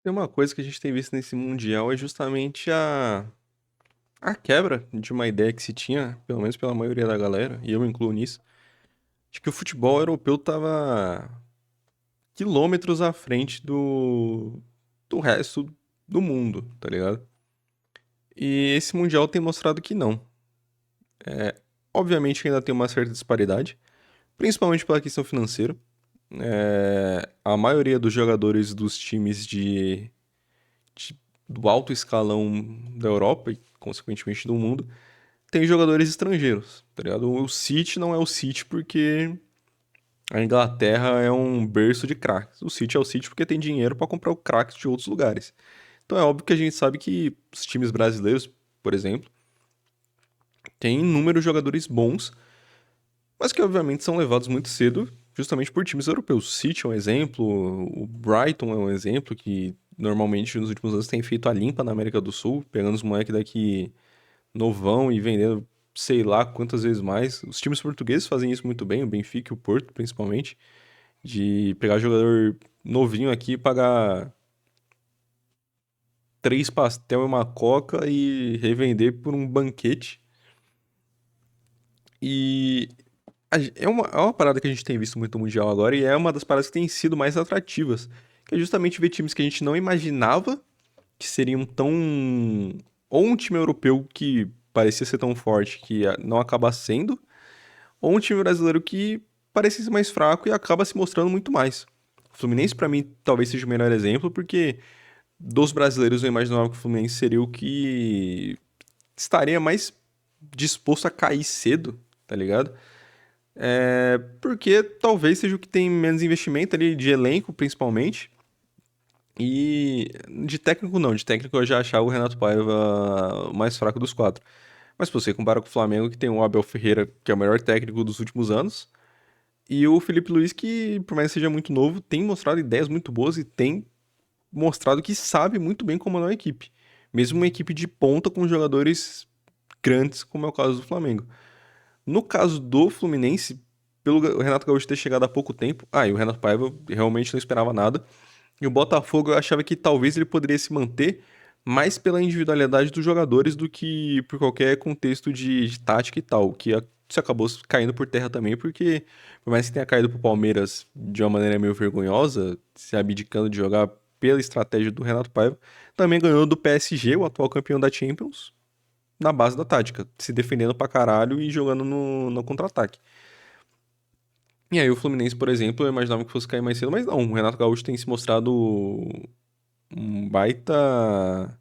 Tem uma coisa que a gente tem visto nesse Mundial é justamente a quebra de uma ideia que se tinha, pelo menos pela maioria da galera, e eu me incluo nisso, de que o futebol europeu tava quilômetros à frente do resto do mundo, tá ligado? E esse Mundial tem mostrado que não. Obviamente ainda tem uma certa disparidade, principalmente pela questão financeira. A maioria dos jogadores dos times de- do alto escalão da Europa e, consequentemente, do mundo tem jogadores estrangeiros, tá ligado? O City não é o City porque a Inglaterra é um berço de craques. O City é o City porque tem dinheiro pra comprar o craques de outros lugares. Então é óbvio que a gente sabe que os times brasileiros, por exemplo, têm inúmeros jogadores bons, mas que obviamente são levados muito cedo justamente por times europeus. O City é um exemplo, o Brighton é um exemplo que normalmente nos últimos anos tem feito a limpa na América do Sul, pegando os moleques daqui novão e vendendo sei lá quantas vezes mais. Os times portugueses fazem isso muito bem, o Benfica e o Porto, principalmente, de pegar jogador novinho aqui e pagar três pastel e uma coca e revender por um banquete. E é uma parada que a gente tem visto muito no Mundial agora e é uma das paradas que tem sido mais atrativas, que é justamente ver times que a gente não imaginava que seriam tão. Ou um time europeu que parecia ser tão forte que não acaba sendo, ou um time brasileiro que parecia ser mais fraco e acaba se mostrando muito mais. O Fluminense, pra mim, talvez seja o melhor exemplo, porque dos brasileiros eu imaginava que o Fluminense seria o que estaria mais disposto a cair cedo, tá ligado? Porque talvez seja o que tem menos investimento ali, de elenco principalmente. E de técnico não, de técnico eu já achava o Renato Paiva o mais fraco dos quatro. Mas se você compara com o Flamengo, que tem o Abel Ferreira, que é o melhor técnico dos últimos anos, e o Felipe Luiz, que por mais que seja muito novo, tem mostrado ideias muito boas e tem mostrado que sabe muito bem comandar uma equipe. Mesmo uma equipe de ponta com jogadores grandes, como é o caso do Flamengo. No caso do Fluminense, pelo Renato Gaúcho ter chegado há pouco tempo, e o Renato Paiva realmente não esperava nada. E o Botafogo eu achava que talvez ele poderia se manter mais pela individualidade dos jogadores do que por qualquer contexto de tática e tal, que isso acabou caindo por terra também, porque por mais que tenha caído pro Palmeiras de uma maneira meio vergonhosa, se abdicando de jogar pela estratégia do Renato Paiva, também ganhou do PSG, o atual campeão da Champions, na base da tática, se defendendo pra caralho e jogando no contra-ataque. E aí o Fluminense, por exemplo, eu imaginava que fosse cair mais cedo, mas não, o Renato Gaúcho tem se mostrado um baita.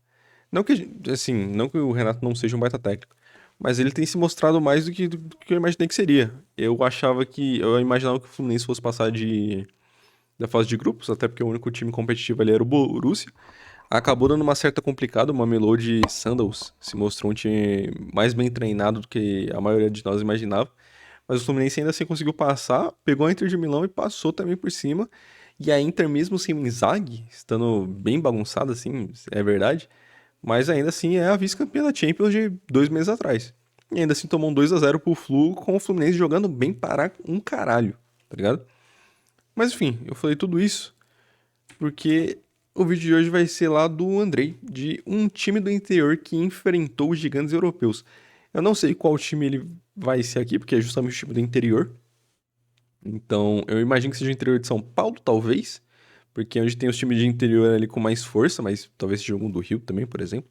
Não que, assim, não que o Renato não seja um baita técnico, mas ele tem se mostrado mais do que eu imaginei que seria. Eu imaginava que o Fluminense fosse passar da fase de grupos, até porque o único time competitivo ali era o Borussia. Acabou dando uma certa complicada, o Mamelodi Sandals se mostrou um time mais bem treinado do que a maioria de nós imaginava. Mas o Fluminense ainda assim conseguiu passar, pegou a Inter de Milão e passou também por cima. E a Inter, mesmo sem o Inzaghi, estando bem bagunçada, assim, é verdade, mas ainda assim é a vice-campeã da Champions de 2 meses atrás. E ainda assim tomou um 2-0 pro Flu, com o Fluminense jogando bem para um caralho, tá ligado? Mas enfim, eu falei tudo isso porque o vídeo de hoje vai ser lá do Andrei, de um time do interior que enfrentou os gigantes europeus. Eu não sei qual time ele vai ser aqui, porque é justamente o time do interior. Então, eu imagino que seja o interior de São Paulo, talvez, porque é onde tem os times de interior ali com mais força, mas talvez seja algum do Rio também, por exemplo.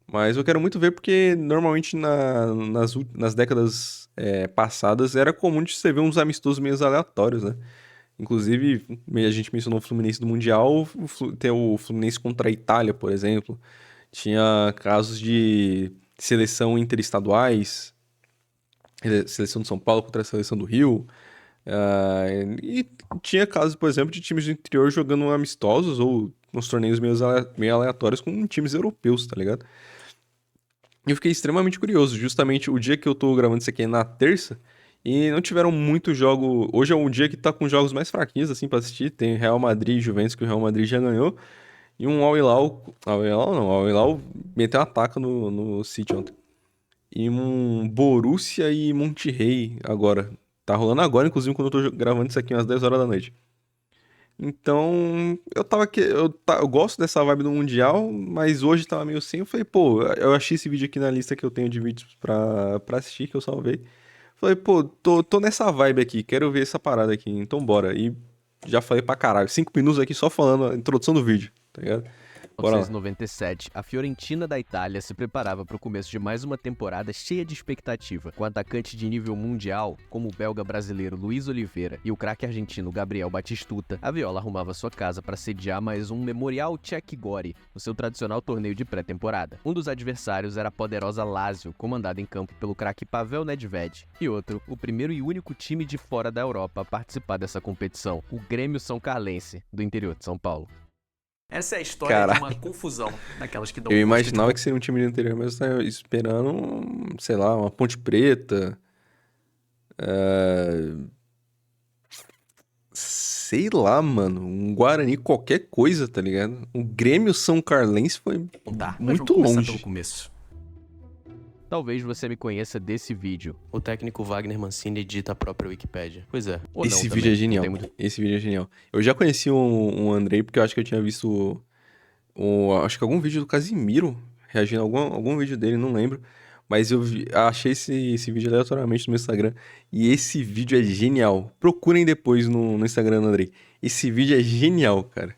Mas eu quero muito ver porque normalmente nas décadas passadas era comum de você ver uns amistosos meio aleatórios, né? Inclusive, a gente mencionou o Fluminense do Mundial, tem o Fluminense contra a Itália, por exemplo. Tinha casos de seleção interestaduais, seleção de São Paulo contra a seleção do Rio. E tinha casos, por exemplo, de times do interior jogando amistosos ou uns torneios meio aleatórios com times europeus, tá ligado? E eu fiquei extremamente curioso. Justamente o dia que eu tô gravando isso aqui é na terça. E não tiveram muitos jogos. Hoje é um dia que tá com jogos mais fraquinhos, assim, pra assistir. Tem Real Madrid e Juventus, que o Real Madrid já ganhou. E um Al Hilal. Al Hilal não, Al Hilal meteu uma ataca no City ontem. E um Borussia e Monterrey agora. Tá rolando agora, inclusive, quando eu tô gravando isso aqui, umas 10 horas da noite. Então, eu gosto dessa vibe do Mundial, mas hoje tava meio sem. Eu falei, pô, eu achei esse vídeo aqui na lista que eu tenho de vídeos pra assistir, que eu salvei. Falei, pô, tô nessa vibe aqui, quero ver essa parada aqui, então bora. E já falei pra caralho, 5 minutos aqui só falando a introdução do vídeo, tá ligado? Bora lá. 1997, a Fiorentina da Itália se preparava para o começo de mais uma temporada cheia de expectativa. Com atacantes de nível mundial, como o belga brasileiro Luiz Oliveira e o craque argentino Gabriel Batistuta, a Viola arrumava sua casa para sediar mais um Memorial Czech Gori, no seu tradicional torneio de pré-temporada. Um dos adversários era a poderosa Lazio, comandada em campo pelo craque Pavel Nedved, e outro, o primeiro e único time de fora da Europa a participar dessa competição, o Grêmio São Carlense, do interior de São Paulo. Essa é a história de uma Caralho. confusão, daquelas que dão Eu gosto de imaginava que seria um time do interior, mas eu tava esperando, sei lá, uma Ponte Preta. Sei lá, mano. Um Guarani, qualquer coisa, tá ligado? O Grêmio São Carlense foi contar. Mas muito vamos começar pelo longe. começo. Talvez você me conheça desse vídeo, O técnico Wagner Mancini edita a própria Wikipédia. Pois é. ou não Esse também. vídeo é Não genial. tem muito- Esse vídeo é genial. Eu já conheci um Andrei, porque eu acho que eu tinha visto acho que algum vídeo do Casimiro reagindo a algum vídeo dele, não lembro. Mas achei esse vídeo aleatoriamente no meu Instagram. E esse vídeo é genial. Procurem depois no Instagram do Andrei. Esse vídeo é genial, cara.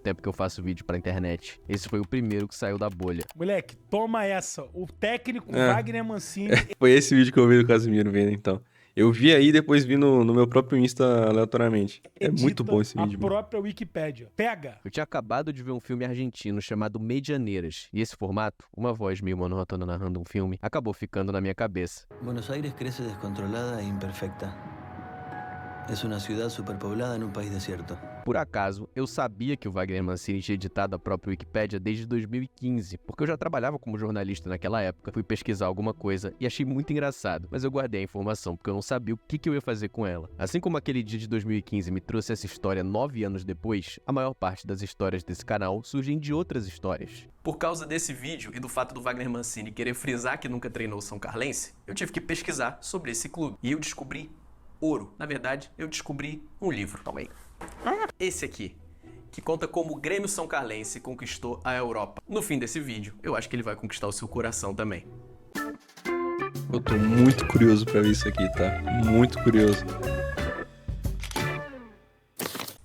tempo que eu faço vídeo pra internet. Esse foi o primeiro que saiu da bolha. Moleque, toma essa. O técnico É. Wagner Mancini. Foi esse vídeo que eu vi do Casimiro vendo, então. Eu vi aí e depois vi no meu próprio Insta aleatoriamente. É muito bom esse vídeo, A mano. própria Wikipédia. Pega. Eu tinha acabado de ver um filme argentino chamado Medianeiras, e esse formato, uma voz meio monótona narrando um filme, acabou ficando na minha cabeça. Buenos Aires crece descontrolada e imperfecta. Es una ciudad superpoblada en un país desierto. Por acaso, eu sabia que o Wagner Mancini tinha editado a própria Wikipédia desde 2015, porque eu já trabalhava como jornalista naquela época, fui pesquisar alguma coisa e achei muito engraçado, mas eu guardei a informação porque eu não sabia o que eu ia fazer com ela. Assim como aquele dia de 2015 me trouxe essa história 9 anos depois, a maior parte das histórias desse canal surgem de outras histórias. Por causa desse vídeo e do fato do Wagner Mancini querer frisar que nunca treinou o São Carlense, eu tive que pesquisar sobre esse clube. E eu descobri ouro. Na verdade, eu descobri um livro. Calma aí. Esse aqui, que conta como o Grêmio São Carlense conquistou a Europa. No fim desse vídeo, eu acho que ele vai conquistar o seu coração também. Eu tô muito curioso pra ver isso aqui, tá? Muito curioso.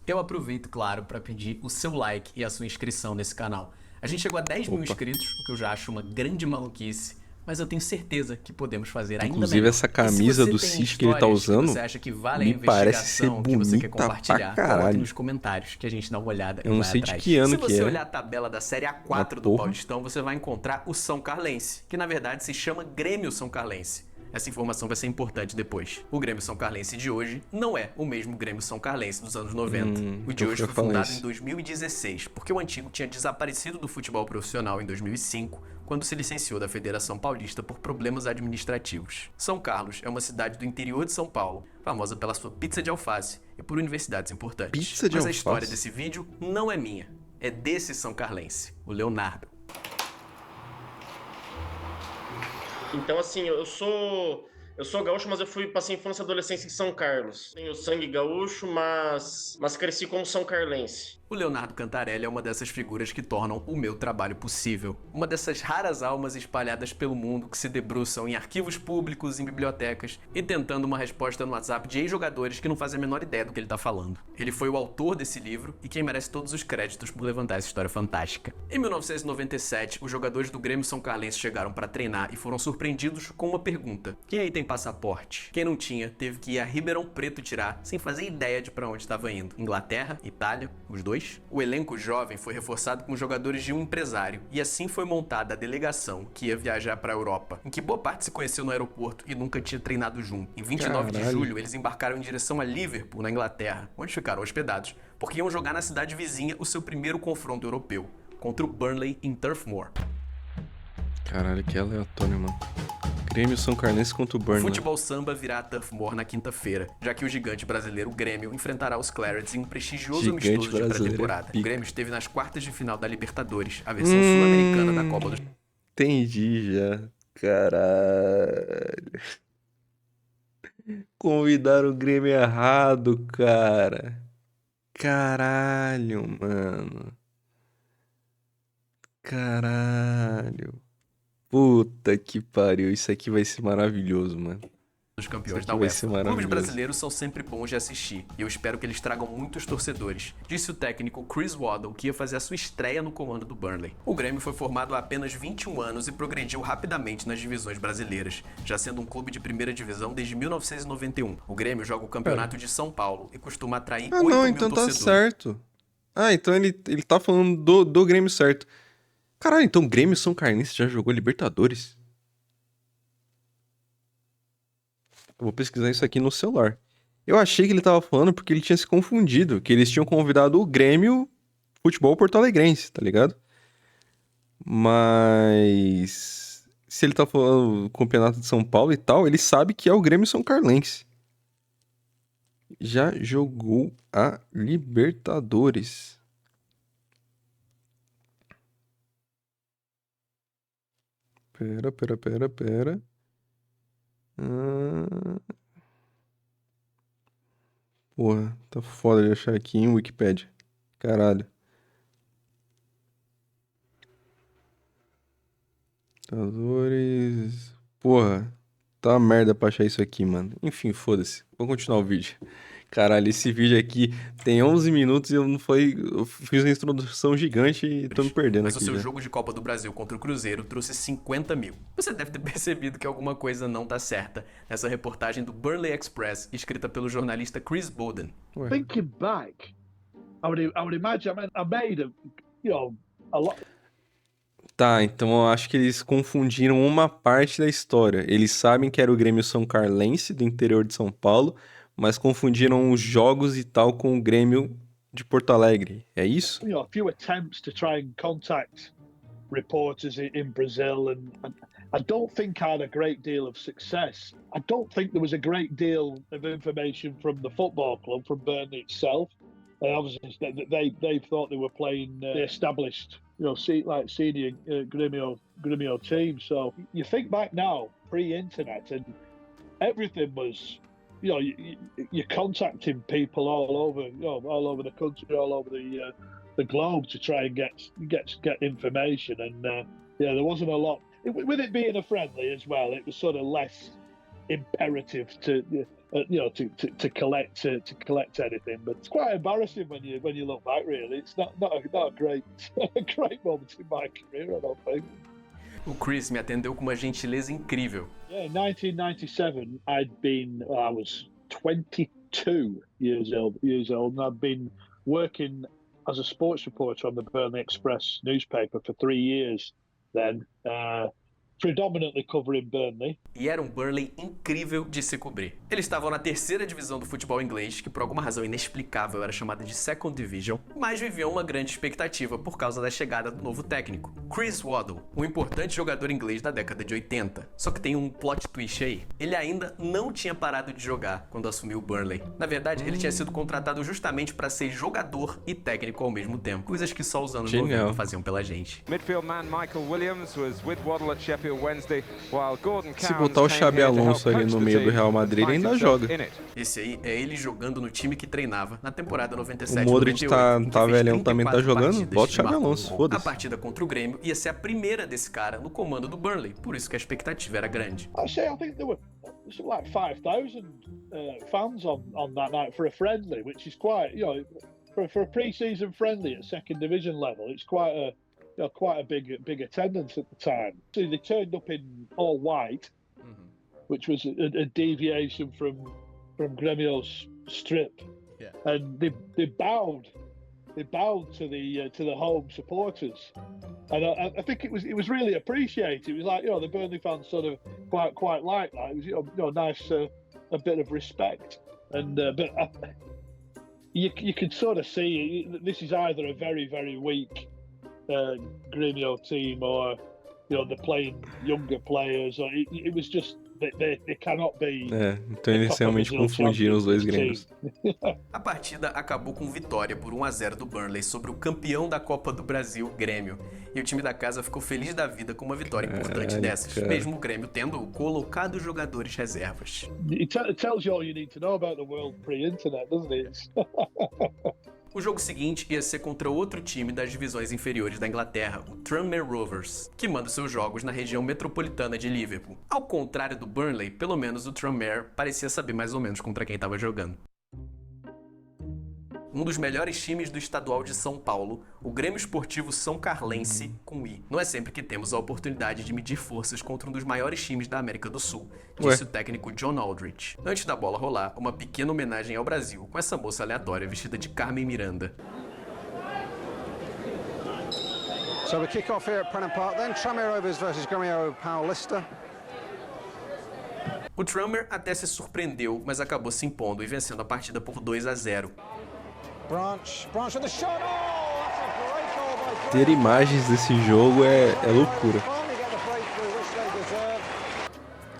Eu aproveito, claro, para pedir o seu like e a sua inscrição nesse canal. A gente chegou a 10 mil inscritos, o que eu já acho uma grande maluquice, mas eu tenho certeza que podemos fazer ainda Inclusive, melhor. essa E se camisa você do tem City que ele tá histórias usando, você acha que vale me a parece ser investigação que você quer bonita pra compartilhar, caralho. coloque nos comentários que a gente dá uma olhada Eu e não vai sei de atrás. que ano Se que você é. olhar a tabela da Série A4 do porra. Paulistão, você vai encontrar o São Carlense, que na verdade se chama Grêmio São Carlense. Essa informação vai ser importante depois. O Grêmio São Carlense de hoje não é o mesmo Grêmio São Carlense dos anos 90. O de eu hoje ia foi falar fundado isso. em 2016, porque o antigo tinha desaparecido do futebol profissional em 2005, quando se licenciou da Federação Paulista por problemas administrativos. São Carlos é uma cidade do interior de São Paulo, famosa pela sua pizza de alface e por universidades importantes. Pizza de Mas a alface? história desse vídeo não é minha, é desse São Carlense, o Leonardo. Então, assim, eu sou gaúcho, mas passei infância e adolescência em São Carlos. Tenho sangue gaúcho, mas cresci como São Carlense. O Leonardo Cantarelli é uma dessas figuras que tornam o meu trabalho possível. Uma dessas raras almas espalhadas pelo mundo que se debruçam em arquivos públicos, em bibliotecas e tentando uma resposta no WhatsApp de ex-jogadores que não fazem a menor ideia do que ele tá falando. Ele foi o autor desse livro e quem merece todos os créditos por levantar essa história fantástica. Em 1997, os jogadores do Grêmio São Carlense chegaram para treinar e foram surpreendidos com uma pergunta. Quem aí tem passaporte? Quem não tinha, teve que ir a Ribeirão Preto tirar, sem fazer ideia de para onde estava indo. Inglaterra, Itália, os dois. O elenco jovem foi reforçado com jogadores de um empresário, e assim foi montada a delegação que ia viajar para a Europa, em que boa parte se conheceu no aeroporto e nunca tinha treinado junto. Em 29 de Caralho. julho, eles embarcaram em direção a Liverpool, na Inglaterra, onde ficaram hospedados, porque iam jogar na cidade vizinha o seu primeiro confronto europeu, contra o Burnley em Turf Moor. Caralho, que aleatório, mano. Grêmio São Carlense contra o O Burnley. futebol samba virá a Turf Moor na quinta-feira, já que o gigante brasileiro Grêmio enfrentará os Clarets em um prestigioso Gigante amistoso de brasileiro é pré-temporada. O pica. Grêmio esteve nas quartas de final da Libertadores, a versão sul-americana da Copa dos Entendi já. Caralho. Convidaram o Grêmio errado, cara. Caralho, mano. Caralho. Puta que pariu. Isso aqui vai ser maravilhoso, mano. Dos campeões Isso da aqui vai UEFA. ser Clubes maravilhoso. brasileiros são sempre bons de assistir e eu espero que eles tragam muitos torcedores, disse o técnico Chris Waddle, que ia fazer a sua estreia no comando do Burnley. O Grêmio foi formado há apenas 21 anos e progrediu rapidamente nas divisões brasileiras, já sendo um clube de primeira divisão desde 1991. O Grêmio joga o campeonato de São Paulo e costuma atrair 8 Ah, não, mil então tá torcedores. certo. Ah, então ele tá falando do Grêmio certo. Caralho, então o Grêmio São Carlense já jogou Libertadores? Eu vou pesquisar isso aqui no celular. Eu achei que ele tava falando porque ele tinha se confundido, que eles tinham convidado o Grêmio Futebol Porto Alegrense, tá ligado? Mas se ele tá falando do Campeonato de São Paulo e tal, ele sabe que é o Grêmio São Carlense. Já jogou a Libertadores. Pera. Porra, tá foda de achar aqui em Wikipedia. Caralho. Libertadores. Porra, tá uma merda pra achar isso aqui, mano. Enfim, foda-se. Vamos continuar o vídeo. Caralho, esse vídeo aqui tem 11 minutos e eu fiz uma introdução gigante e tô me perdendo Mas o aqui seu já. jogo de Copa do Brasil contra o Cruzeiro trouxe 50 mil. Você deve ter percebido que alguma coisa não tá certa nessa reportagem do Burnley Express, escrita pelo jornalista Chris Bowden. Thinking back, I would imagine I made a lot. Tá, então eu acho que eles confundiram uma parte da história. Eles sabem que era o Grêmio São Carlense, do interior de São Paulo, mas confundiram os jogos e tal com o Grêmio de Porto Alegre. É isso? A few attempts to try and contact reporters in Brazil, and I don't think I had a great deal of success. I don't think there was a great deal of information from the football club, from Burnley itself. And obviously, they thought they were playing the established, senior Grêmio team. So you think back now, pre-internet, and everything was, you're contacting people all over the country, all over the globe to try and get information. And there wasn't a lot. With it being a friendly as well, it was sort of less imperative to collect anything. But it's quite embarrassing when you look back. Really, it's not a great moment in my career, I don't think. O Chris me atendeu com uma gentileza incrível. Yeah, in 1997, I was 22 years old, and I'd been working as a sports reporter on the Burnley Express newspaper for 3 years then, predominantly covering Burnley. E era um Burnley incrível de se cobrir. Eles estavam na terceira divisão do futebol inglês, que por alguma razão inexplicável era chamada de Second Division, mas viviam uma grande expectativa por causa da chegada do novo técnico, Chris Waddle, um importante jogador inglês da década de 80. Só que tem um plot twist aí. Ele ainda não tinha parado de jogar quando assumiu o Burnley. Na verdade, ele tinha sido contratado justamente para ser jogador e técnico ao mesmo tempo, coisas que só os anos 90 faziam pela gente. Midfield man Michael Williams was with Waddle at Sheffield Wednesday, while Gordon Se botar o Xabi Alonso ali no meio do Real Madrid, ele ainda joga. Esse aí é ele jogando no time que treinava na temporada 97-98. O Modric tá velhão, também tá jogando, bota o Xabi Alonso, A foda-se. partida contra o Grêmio ia ser a primeira desse cara no comando do Burnley, por isso que a expectativa era grande. I think there were like 5,000 fans on that night for a friendly, which is quite, for a pre-season friendly at second division level, it's quite a big attendance at the time. So they turned up in all white, which was a deviation from Grêmio's strip, and they bowed to the home supporters, and I think it was really appreciated. It was like, the Burnley fans sort of quite like that. It was nice, a bit of respect, and but you could sort of see this is either a very, very weak Grêmio team, or they're playing younger players, or it was just they cannot be. Então eles realmente confundiram os dois Grêmios. A partida acabou com vitória por 1-0 do Burnley sobre o campeão da Copa do Brasil, Grêmio. E o time da casa ficou feliz da vida com uma vitória importante dessas, mesmo o Grêmio tendo colocado jogadores reservas. It tells you all you need to know about the world pre-internet, doesn't it? O jogo seguinte ia ser contra outro time das divisões inferiores da Inglaterra, o Tranmere Rovers, que manda seus jogos na região metropolitana de Liverpool. Ao contrário do Burnley, pelo menos o Tranmere parecia saber mais ou menos contra quem estava jogando. Um dos melhores times do estadual de São Paulo, o Grêmio Esportivo São Carlense, com I. Não é sempre que temos a oportunidade de medir forças contra um dos maiores times da América do Sul, disse o técnico John Aldridge. Antes da bola rolar, uma pequena homenagem ao Brasil, com essa moça aleatória vestida de Carmen Miranda. So we kick off here at Prenham Park then, Tranmere Rovers versus Grêmio Paulista. O Tranmere até se surpreendeu, mas acabou se impondo e vencendo a partida por 2-0. Branch with the shot. Oh, that's a great goal by Ter imagens desse jogo é loucura. Finally get the breakthrough which they deserve.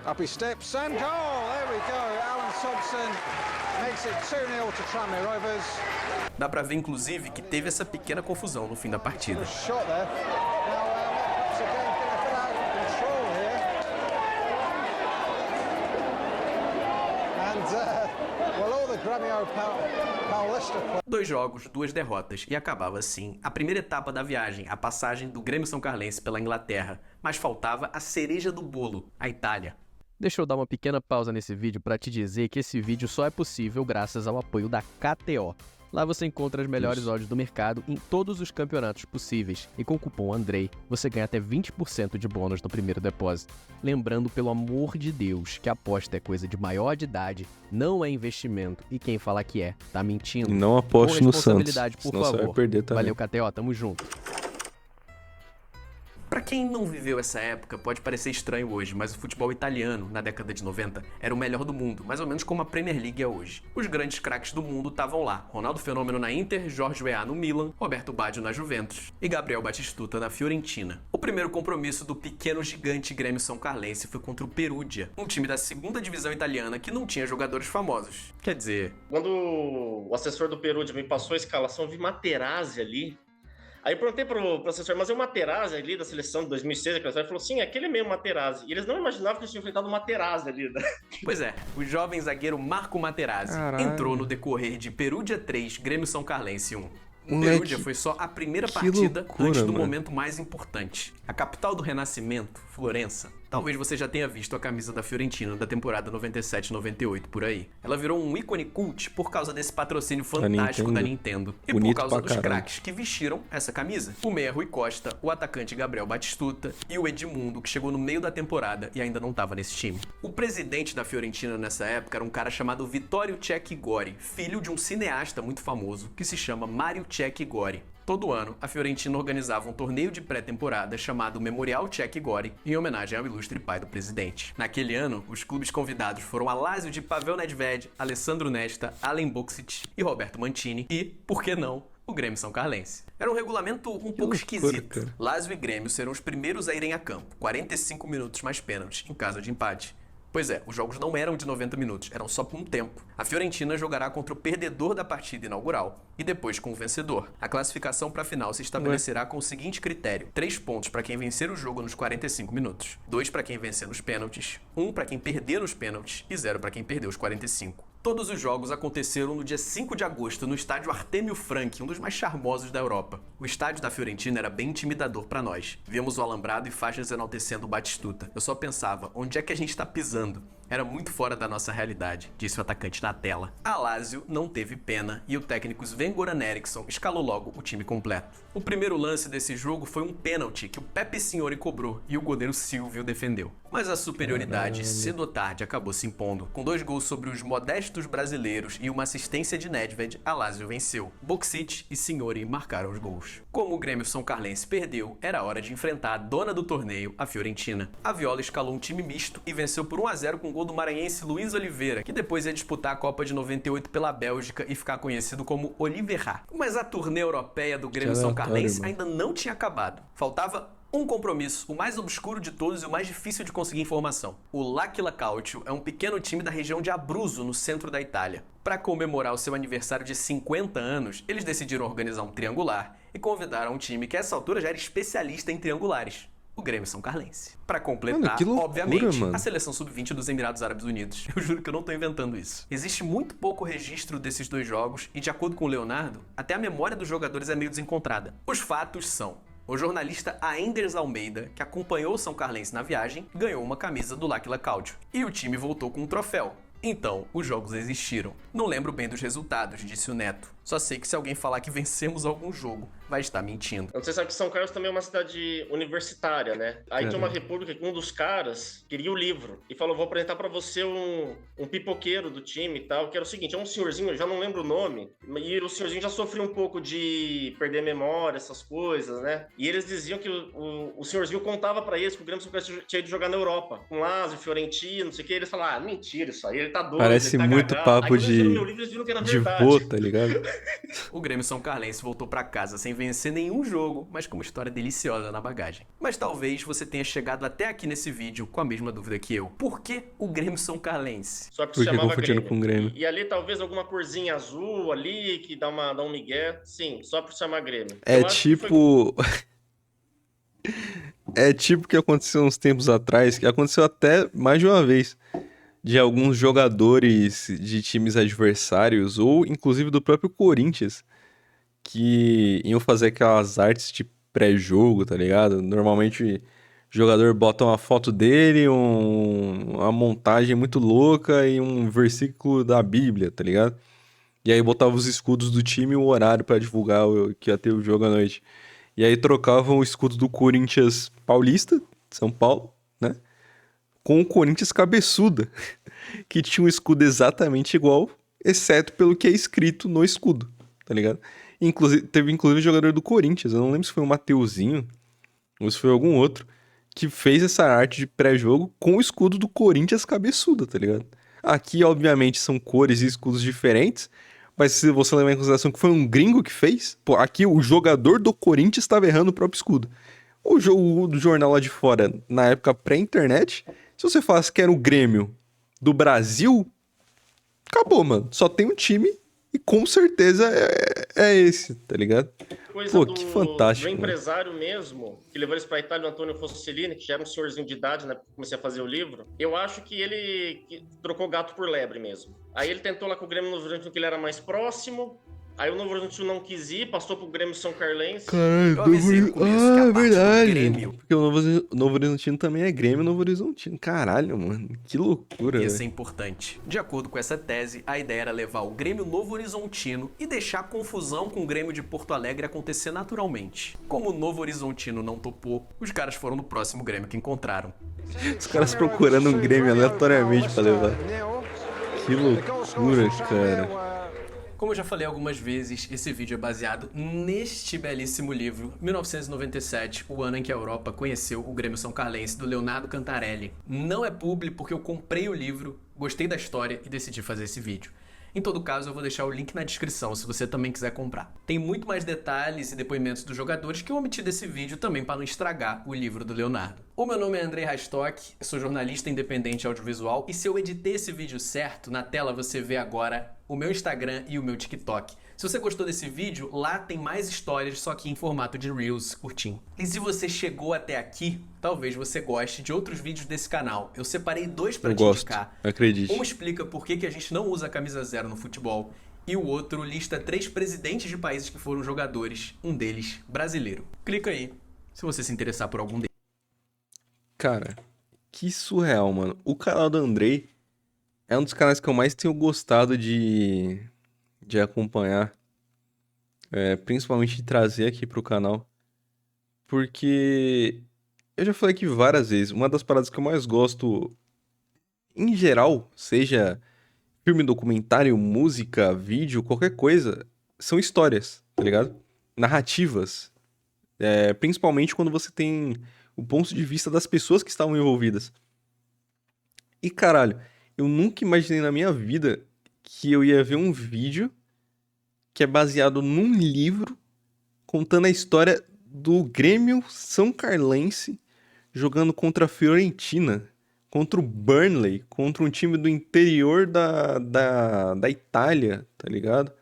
Up he steps and goal. There we go. Alan Thompson makes it 2-0 to Tranmere Rovers. Dá pra ver, inclusive, que teve essa pequena confusão no fim da partida. Shot there. Now perhaps again getting a bit out of control here. And well, all the Grêmio Paulista players. 2 jogos, 2 derrotas, e acabava assim a primeira etapa da viagem, a passagem do Grêmio São Carlense pela Inglaterra. Mas faltava a cereja do bolo, a Itália. Deixa eu dar uma pequena pausa nesse vídeo para te dizer que esse vídeo só é possível graças ao apoio da KTO. Lá você encontra as melhores odds do mercado em todos os campeonatos possíveis. E com o cupom Andrei, você ganha até 20% de bônus no primeiro depósito. Lembrando, pelo amor de Deus, que aposta é coisa de maior de idade, não é investimento. E quem falar que é, tá mentindo. E não aposte Com no Santos, responsabilidade, por senão você favor. vai perder também. Valeu, KTO, tamo junto. Pra quem não viveu essa época, pode parecer estranho hoje, mas o futebol italiano, na década de 90, era o melhor do mundo, mais ou menos como a Premier League é hoje. Os grandes craques do mundo estavam lá: Ronaldo Fenômeno na Inter, Jorge Weah no Milan, Roberto Baggio na Juventus e Gabriel Batistuta na Fiorentina. O primeiro compromisso do pequeno gigante Grêmio São Carlense foi contra o Perugia, um time da segunda divisão italiana que não tinha jogadores famosos. Quer dizer... Quando o assessor do Perugia me passou a escalação, eu vi Materazzi ali. Aí eu perguntei pro assessor, mas é o Materazzi ali da seleção de 2006, ele falou, sim, aquele mesmo Materazzi. E eles não imaginavam que eles tinham enfrentado o Materazzi ali, né? Pois é, o jovem zagueiro Marco Materazzi entrou no decorrer de Perugia 3, Grêmio São Carlense 1. O Perugia foi só a primeira partida antes do momento mais importante. A capital do Renascimento, Florença. Talvez você já tenha visto a camisa da Fiorentina da temporada 97-98 por aí. Ela virou um ícone cult por causa desse patrocínio fantástico da Nintendo. E Bonito por causa dos caralho. craques que vestiram essa camisa. O meia Rui Costa, o atacante Gabriel Batistuta e o Edmundo, que chegou no meio da temporada e ainda não estava nesse time. O presidente da Fiorentina nessa época era um cara chamado Vittorio Cecchi Gori, filho de um cineasta muito famoso que se chama Mario Cecchi Gori. Todo ano, a Fiorentina organizava um torneio de pré-temporada chamado Memorial Cecchi Gori, em homenagem ao ilustre pai do presidente. Naquele ano, os clubes convidados foram Alásio de Pavel Nedved, Alessandro Nesta, Alen Boksic e Roberto Mantini e, por que não, o Grêmio São Carlense. Era um regulamento um pouco esquisito. Lazio e Grêmio serão os primeiros a irem a campo, 45 minutos mais pênaltis, em caso de empate. Pois é, os jogos não eram de 90 minutos, eram só por um tempo. A Fiorentina jogará contra o perdedor da partida inaugural e depois com o vencedor. A classificação para a final se estabelecerá com o seguinte critério: 3 pontos para quem vencer o jogo nos 45 minutos, 2 para quem vencer nos pênaltis, 1 para quem perder nos pênaltis e 0 para quem perder os 45. Todos os jogos aconteceram no dia 5 de agosto no estádio Artemio Franchi, um dos mais charmosos da Europa. O estádio da Fiorentina era bem intimidador para nós. Víamos o alambrado e faixas enaltecendo o Batistuta. Eu só pensava, onde é que a gente tá pisando? Era muito fora da nossa realidade, disse o atacante na tela. A Lazio não teve pena e o técnico Sven-Goran Eriksson escalou logo o time completo. O primeiro lance desse jogo foi um pênalti que o Pepe Signori cobrou e o goleiro Silvio defendeu. Mas a superioridade, cedo ou tarde, acabou se impondo. Com 2 gols sobre os modestos brasileiros e uma assistência de Nedved, a Lazio venceu. Boksic e Signori marcaram os gols. Como o Grêmio São Carlense perdeu, era hora de enfrentar a dona do torneio, a Fiorentina. A Viola escalou um time misto e venceu por 1-0 com gol do maranhense Luiz Oliveira, que depois ia disputar a Copa de 98 pela Bélgica e ficar conhecido como Oliveira. Mas a turnê europeia do Grêmio São Carlense ainda não tinha acabado. Faltava um compromisso, o mais obscuro de todos e o mais difícil de conseguir informação. O L'Aquila Calcio é um pequeno time da região de Abruzzo, no centro da Itália. Para comemorar o seu aniversário de 50 anos, eles decidiram organizar um triangular e convidaram um time que a essa altura já era especialista em triangulares. o Grêmio São Carlense. Pra completar, Mano, que loucura, obviamente, mano. a seleção sub-20 dos Emirados Árabes Unidos. Eu juro que eu não tô inventando isso. Existe muito pouco registro desses dois jogos e, de acordo com o Leonardo, até a memória dos jogadores é meio desencontrada. Os fatos são: o jornalista Aenders Almeida, que acompanhou o São Carlense na viagem, ganhou uma camisa do L'Aquila Caudio. E o time voltou com um troféu. Então, os jogos existiram. Não lembro bem dos resultados, disse o Neto. Só sei que se alguém falar que vencemos algum jogo, vai estar mentindo. Você sabe que São Carlos também é uma cidade universitária, né? Aí tem uma república que um dos caras queria o livro e falou: vou apresentar pra você um pipoqueiro do time e tal, que era o seguinte, é um senhorzinho, eu já não lembro o nome, e o senhorzinho já sofreu um pouco de perder a memória, essas coisas, né? E eles diziam que o senhorzinho contava pra eles que o Grêmio São Carlos tinha ido jogar na Europa, com Lazio, Fiorentina, não sei o que, e eles falaram: mentira isso aí, ele tá doido, Parece ele tá muito cagado. papo Aí, quando eles viram meu livro, eles viram que era de verdade. vô, tá ligado? O Grêmio São Carlense voltou pra casa sem vencer nenhum jogo, mas com uma história deliciosa na bagagem. Mas talvez você tenha chegado até aqui nesse vídeo com a mesma dúvida que eu. Por que o Grêmio São Carlense? Só que se Porque chamava confundindo Grêmio. com o Grêmio. E ali talvez alguma corzinha azul ali que dá um migué. Sim, só por chamar Grêmio. É Eu acho que foi- tipo. É tipo o que aconteceu uns tempos atrás, que aconteceu até mais de uma vez, de alguns jogadores de times adversários, ou inclusive do próprio Corinthians, que iam fazer aquelas artes de pré-jogo, tá ligado? Normalmente o jogador bota uma foto dele, uma montagem muito louca e um versículo da Bíblia, tá ligado? E aí botava os escudos do time e o horário pra divulgar que ia ter o jogo à noite. E aí trocavam o escudo do Corinthians Paulista, São Paulo, né? Com o Corinthians Cabeçuda, que tinha um escudo exatamente igual, exceto pelo que é escrito no escudo, tá ligado? Teve inclusive jogador do Corinthians, eu não lembro se foi o Mateuzinho ou se foi algum outro, que fez essa arte de pré-jogo com o escudo do Corinthians Cabeçuda, tá ligado? Aqui, obviamente, são cores e escudos diferentes, mas se você levar em consideração que foi um gringo que fez, pô, aqui o jogador do Corinthians estava errando o próprio escudo. O jogo do jornal lá de fora, na época pré-internet, se você falasse que era o Grêmio do Brasil, acabou, mano. Só tem um time e com certeza é esse, tá ligado? Coisa Pô, do, que fantástico, do mano. empresário mesmo, que levou eles pra Itália, o Antônio Fossolini, que já era um senhorzinho de idade, né? Comecei a fazer o livro. Eu acho que ele trocou gato por lebre mesmo. Aí ele tentou lá com o Grêmio Novo Horizontino, que ele era mais próximo. Aí o Novo Horizontino não quis ir, passou pro Grêmio São Carlense. Caralho, Eu avisei no começo que a parte do Grêmio Porque o Novo Horizontino também é Grêmio Novo Horizontino. Caralho, mano. Que loucura, ia velho. ser importante. De acordo com essa tese, a ideia era levar o Grêmio Novo Horizontino e deixar a confusão com o Grêmio de Porto Alegre acontecer naturalmente. Como o Novo Horizontino não topou, os caras foram no próximo Grêmio que encontraram. Os caras procurando um Grêmio aleatoriamente pra levar. Que loucura, cara. Como eu já falei algumas vezes, esse vídeo é baseado neste belíssimo livro, 1997, o ano em que a Europa conheceu o Grêmio São Carlense, do Leonardo Cantarelli. Não é publi porque eu comprei o livro, gostei da história e decidi fazer esse vídeo. Em todo caso, eu vou deixar o link na descrição se você também quiser comprar. Tem muito mais detalhes e depoimentos dos jogadores que eu omiti desse vídeo também para não estragar o livro do Leonardo. O meu nome é Andrei Rastock, eu sou jornalista independente audiovisual e se eu editei esse vídeo certo, na tela você vê agora o meu Instagram e o meu TikTok. Se você gostou desse vídeo, lá tem mais histórias, só que em formato de Reels curtinho. E se você chegou até aqui, talvez você goste de outros vídeos desse canal. Eu separei 2 para Eu te gosto, indicar. acredite. Um explica por que a gente não usa a camisa 0 no futebol. E o outro lista 3 presidentes de países que foram jogadores, um deles brasileiro. Clica aí, se você se interessar por algum deles. Cara, que surreal, mano. O canal do Andrei é um dos canais que eu mais tenho gostado de acompanhar. Principalmente de trazer aqui pro canal. Porque eu já falei aqui várias vezes, uma das paradas que eu mais gosto, em geral, seja filme, documentário, música, vídeo, qualquer coisa, são histórias, tá ligado? Narrativas. Principalmente quando você tem o ponto de vista das pessoas que estavam envolvidas. E caralho, eu nunca imaginei na minha vida que eu ia ver um vídeo que é baseado num livro contando a história do Grêmio São Carlense jogando contra a Fiorentina, contra o Burnley, contra um time do interior da Itália, tá ligado?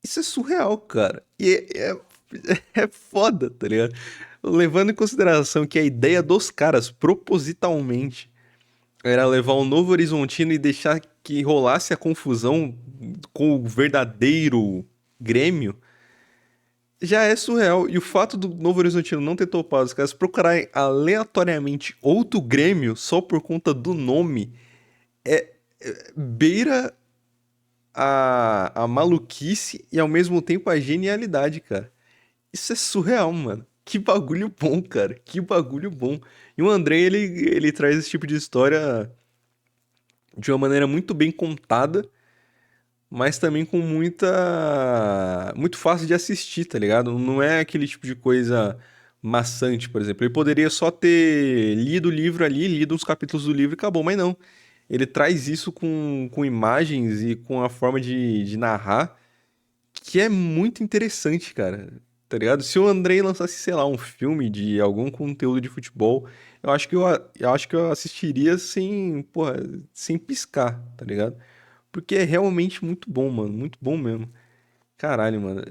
Isso é surreal, cara. E É foda, tá ligado? Levando em consideração que a ideia dos caras, propositalmente, era levar o Novo Horizontino e deixar que rolasse a confusão com o verdadeiro Grêmio, já é surreal. E o fato do Novo Horizontino não ter topado os caras procurarem aleatoriamente outro Grêmio só por conta do nome beira a maluquice e ao mesmo tempo a genialidade, cara. Isso é surreal, mano. Que bagulho bom, cara. Que bagulho bom. E o André, ele traz esse tipo de história de uma maneira muito bem contada, mas também com muito fácil de assistir, tá ligado? Não é aquele tipo de coisa maçante, por exemplo. Ele poderia só ter lido o livro ali, lido uns capítulos do livro e acabou, mas não. Ele traz isso com imagens e com a forma de narrar que é muito interessante, cara. Tá ligado? Se o Andrei lançasse, sei lá, um filme de algum conteúdo de futebol, eu acho que eu assistiria sem, porra, sem piscar, tá ligado? Porque é realmente muito bom, mano. Muito bom mesmo. Caralho, mano.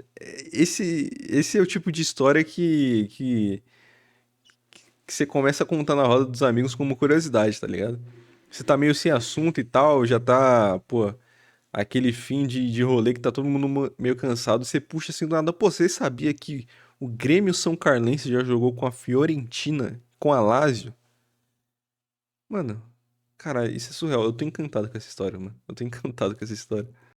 Esse é o tipo de história que você começa a contar na roda dos amigos como curiosidade, tá ligado? Você tá meio sem assunto e tal, já tá, pô, aquele fim de rolê que tá todo mundo meio cansado, você puxa assim do nada. Pô, você sabia que o Grêmio São Carlense já jogou com a Fiorentina, com a Lazio? Mano, cara, isso é surreal. Eu tô encantado com essa história, mano. Eu tô encantado com essa história.